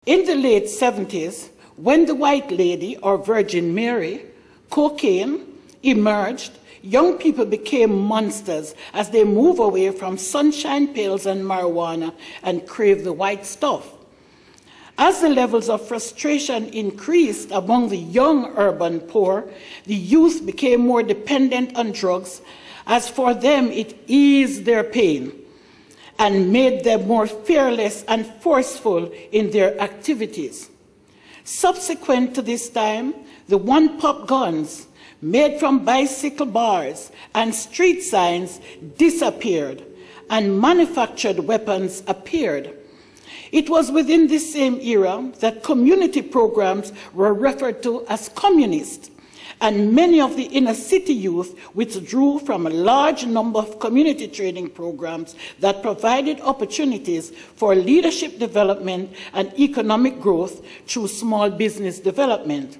In the late 70s, when the White Lady, or Virgin Mary, cocaine emerged, young people became monsters as they move away from sunshine pills and marijuana and crave the white stuff. As the levels of frustration increased among the young urban poor, the youth became more dependent on drugs, as for them it eased their pain and made them more fearless and forceful in their activities. Subsequent to this time, the one-pop guns made from bicycle bars and street signs disappeared, and manufactured weapons appeared. It was within this same era that community programs were referred to as communist, and many of the inner city youth withdrew from a large number of community training programs that provided opportunities for leadership development and economic growth through small business development.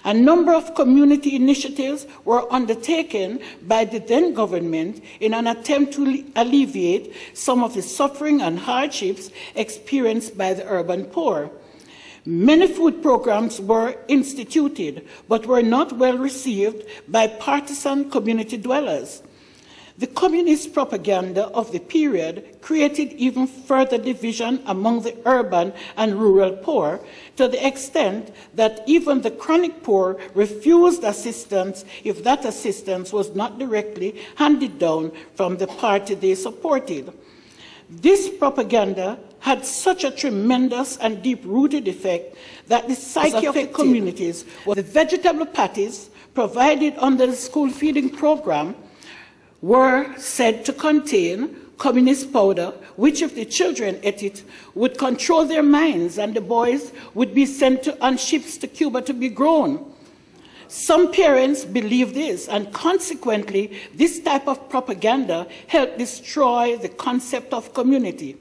A number of community initiatives were undertaken by the then government in an attempt to alleviate some of the suffering and hardships experienced by the urban poor. Many food programs were instituted, but were not well received by partisan community dwellers. The communist propaganda of the period created even further division among the urban and rural poor, to the extent that even the chronic poor refused assistance if that assistance was not directly handed down from the party they supported. This propaganda had such a tremendous and deep-rooted effect that the psyche of the communities was the vegetable patties provided under the school feeding program were said to contain communist powder, which if the children ate it, would control their minds, and the boys would be sent on ships to Cuba to be grown. Some parents believed this, and consequently, this type of propaganda helped destroy the concept of community,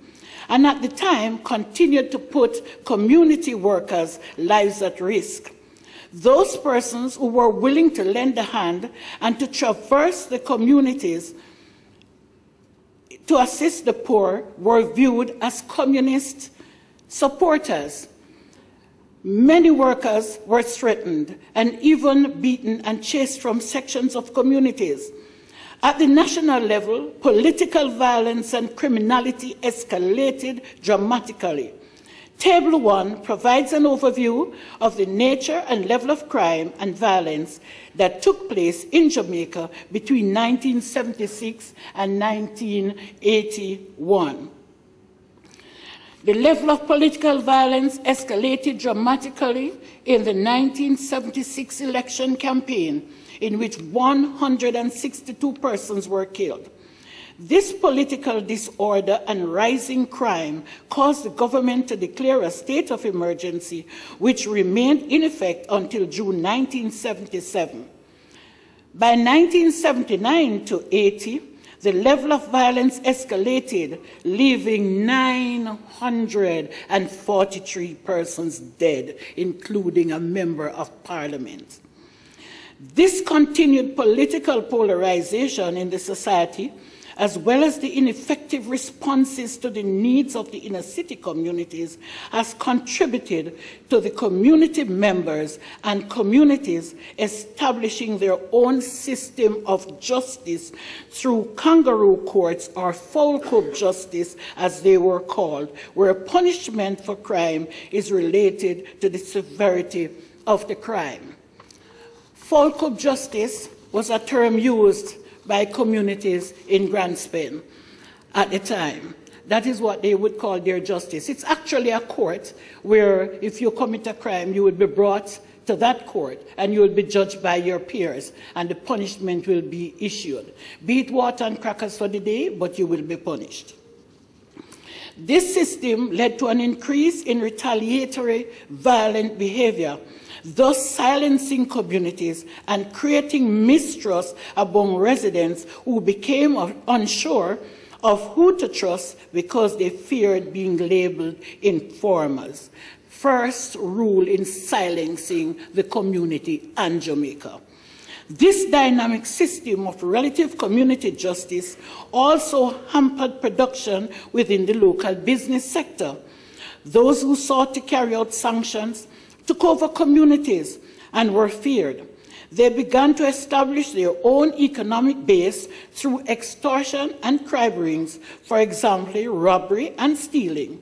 and at the time continued to put community workers' lives at risk. Those persons who were willing to lend a hand and to traverse the communities to assist the poor were viewed as communist supporters. Many workers were threatened and even beaten and chased from sections of communities. At the national level, political violence and criminality escalated dramatically. Table 1 provides an overview of the nature and level of crime and violence that took place in Jamaica between 1976 and 1981. The level of political violence escalated dramatically in the 1976 election campaign, in which 162 persons were killed. This political disorder and rising crime caused the government to declare a state of emergency, which remained in effect until June 1977. By 1979 to 80, the level of violence escalated, leaving 943 persons dead, including a member of parliament. This continued political polarization in the society, as well as the ineffective responses to the needs of the inner city communities, has contributed to the community members and communities establishing their own system of justice through kangaroo courts, or foul court justice as they were called, where punishment for crime is related to the severity of the crime. Foul court justice was a term used by communities in Grand Spain at the time. That is what they would call their justice. It's actually a court where if you commit a crime, you would be brought to that court and you will be judged by your peers, and the punishment will be issued. Be it water and crackers for the day, but you will be punished. This system led to an increase in retaliatory violent behavior, thus silencing communities and creating mistrust among residents who became unsure of who to trust because they feared being labeled informers. First rule in silencing the community and Jamaica. This dynamic system of relative community justice also hampered production within the local business sector. Those who sought to carry out sanctions took over communities and were feared. They began to establish their own economic base through extortion and crime rings, for example, robbery and stealing.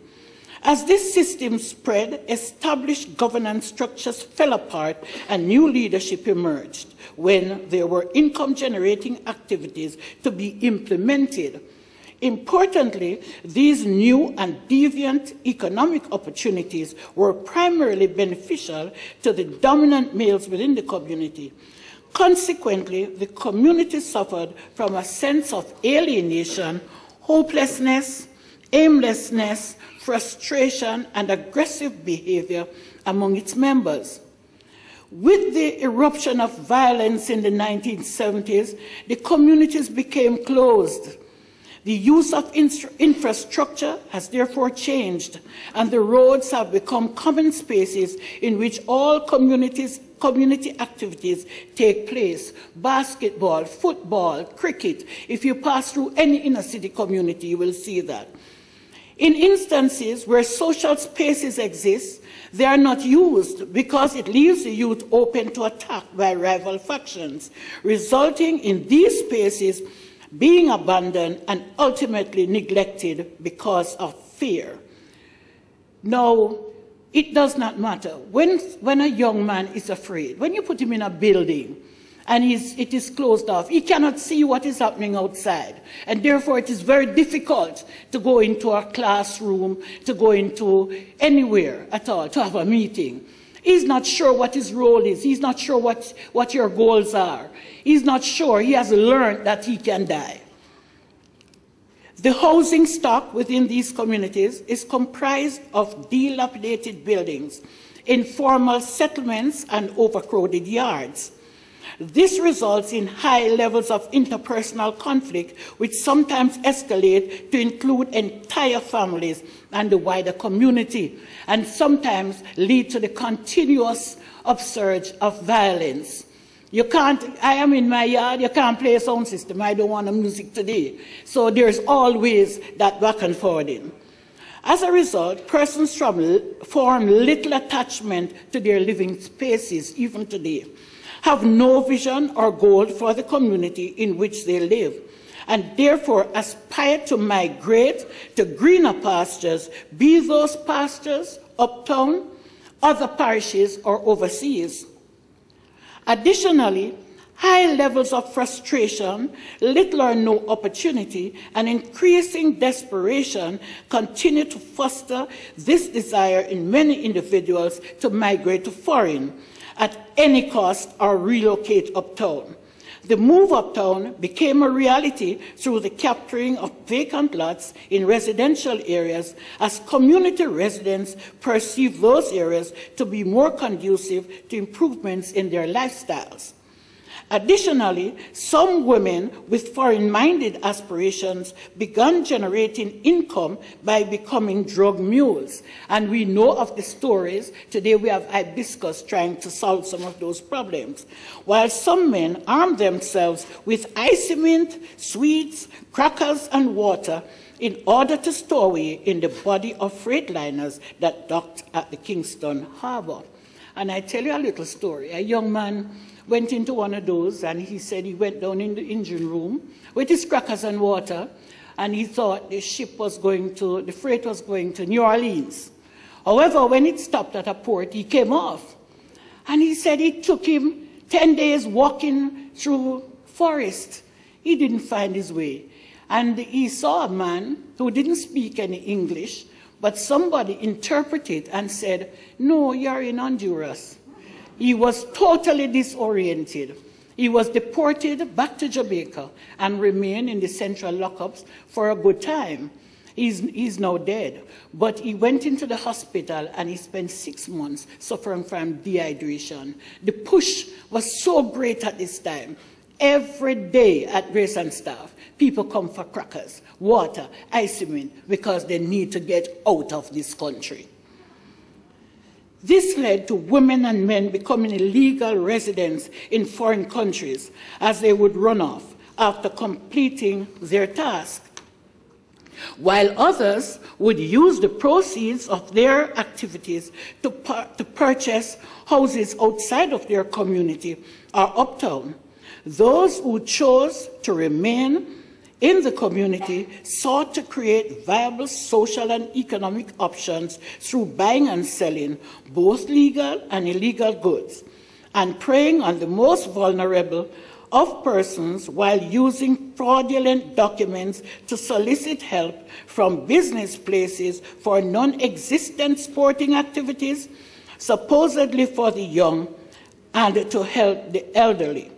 As this system spread, established governance structures fell apart and new leadership emerged when there were income-generating activities to be implemented. Importantly, these new and deviant economic opportunities were primarily beneficial to the dominant males within the community. Consequently, the community suffered from a sense of alienation, hopelessness, aimlessness, frustration, and aggressive behavior among its members. With the eruption of violence in the 1970s, the communities became closed. The use of infrastructure has therefore changed, and the roads have become common spaces in which all community activities take place. Basketball, football, cricket. If you pass through any inner city community, you will see that. In instances where social spaces exist, they are not used because it leaves the youth open to attack by rival factions, resulting in these spaces being abandoned and ultimately neglected because of fear. Now, it does not matter. When a young man is afraid, when you put him in a building and it is closed off, he cannot see what is happening outside. And therefore, it is very difficult to go into a classroom, to go into anywhere at all, to have a meeting. He's not sure what his role is. He's not sure what your goals are. He's not sure. He has learned that he can die. The housing stock within these communities is comprised of dilapidated buildings, informal settlements, and overcrowded yards. This results in high levels of interpersonal conflict, which sometimes escalate to include entire families and the wider community, and sometimes lead to the continuous upsurge of violence. You can't, I am in my yard, you can't play a sound system, I don't want the music today. So there's always that back and forwarding. As a result, persons form little attachment to their living spaces, even today, have no vision or goal for the community in which they live, and therefore aspire to migrate to greener pastures, be those pastures uptown, other parishes, or overseas. Additionally, high levels of frustration, little or no opportunity, and increasing desperation continue to foster this desire in many individuals to migrate to foreign at any cost or relocate uptown. The move uptown became a reality through the capturing of vacant lots in residential areas as community residents perceive those areas to be more conducive to improvements in their lifestyles. Additionally, some women with foreign-minded aspirations began generating income by becoming drug mules. And we know of the stories. Today we have Hibiscus trying to solve some of those problems. While some men armed themselves with icy mint, sweets, crackers, and water in order to stow away in the body of freight liners that docked at the Kingston Harbor. And I tell you a little story. A young man went into one of those, and he said he went down in the engine room with his crackers and water, and he thought the freight was going to New Orleans. However, when it stopped at a port, he came off. And he said it took him 10 days walking through forest. He didn't find his way. And he saw a man who didn't speak any English, but somebody interpreted and said, "No, you're in Honduras." He was totally disoriented. He was deported back to Jamaica and remained in the central lockups for a good time. He's now dead. But he went into the hospital and he spent 6 months suffering from dehydration. The push was so great at this time. Every day at Grace and Staff, people come for crackers, water, ice mint, because they need to get out of this country. This led to women and men becoming illegal residents in foreign countries as they would run off after completing their task. while others would use the proceeds of their activities to purchase houses outside of their community or uptown. Those who chose to remain in the community sought to create viable social and economic options through buying and selling both legal and illegal goods, and preying on the most vulnerable of persons while using fraudulent documents to solicit help from business places for non-existent sporting activities, supposedly for the young, and to help the elderly.